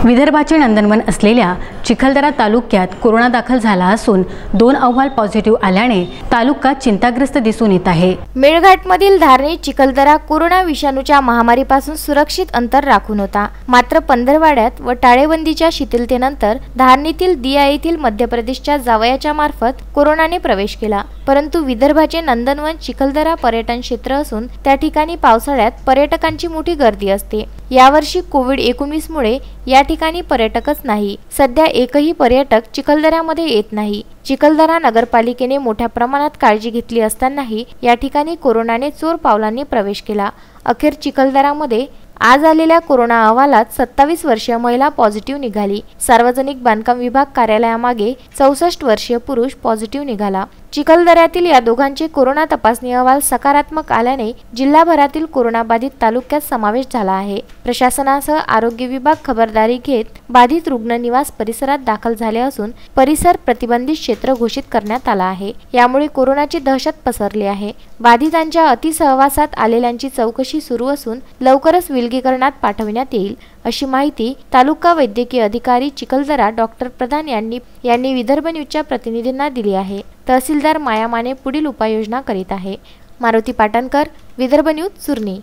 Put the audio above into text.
विदर्भाचे नंदनवन असलेल्या चिखलदरा तालुक्यात कोरोना दाखल झाला असून 2 अहवाल पॉझिटिव्ह आल्याने तालुका चिंताग्रस्त दिसून येत आहे। मेळघाटमधील धारणी चिखलदरा कोरोना विषाणूच्या महामारीपासून सुरक्षित अंतर राखून होता। मात्र पंधरवाड्यात व टाळेबंदीच्या शिथिलतेनंतर धारणीतील दिया येथील मध्य प्रदेशच्या जावयाच्या मार्फत कोरोनाने प्रवेश केला। परंतु विदर्भाचे नंदनवन चिखलदरा पर्यटन क्षेत्र असून त्या ठिकाणी पावसाळ्यात पर्यटकांची मोठी गर्दी असते। यावर्षी कोविड-19 मुळे या ठिकाणी पर्यटकच नाही। सध्या एकही पर्यटक चिखलदऱ्यामध्ये येत नाही। चिखलदरा नगरपालिकेने मोठ्या प्रमाणात काळजी घेतली असतानाही या ठिकाणी कोरोनाने चोर पावलांनी प्रवेश केला। अखेर चिखलदरामध्ये आज आलेल्या कोरोना अहवालात 27 वर्षीय महिला पॉझिटिव्ह निघाली। सार्वजनिक बांधकाम विभाग कार्यालयामागे 64 वर्षीय पुरुष पॉझिटिव्ह निघाला। चिखलदऱ्यातील या दोघांचे कोरोना तपासणी अहवाल सकारात्मक आल्याने जिल्हाभरातील कोरोना बाधित तालुक्यात समावेश झाला आहे। प्रशासनासह आरोग्य विभाग खबरदारी घेत बाधित रुग्ण निवास परिसरात दाखल झाले असून परिसर प्रतिबंधित क्षेत्र घोषित करण्यात आला आहे। यामुळे कोरोनाची दहशत पसरली आहे। बाधितांच्या अतिसहवासात आलेल्यांची चौकशी सुरू असून लवकरच विलगीकरणात पाठविण्यात येईल, अशी माहिती तालुका वैद्यकीय अधिकारी चिखलदरा डॉक्टर प्रधान यांनी विदर्भ न्यूजच्या प्रतिनिधींना दिली आहे। तहसीलदार माया माने पुढील उपाययोजना करीत आहे। मारुती पाटणकर, विदर्भ न्यूज, सुरनी।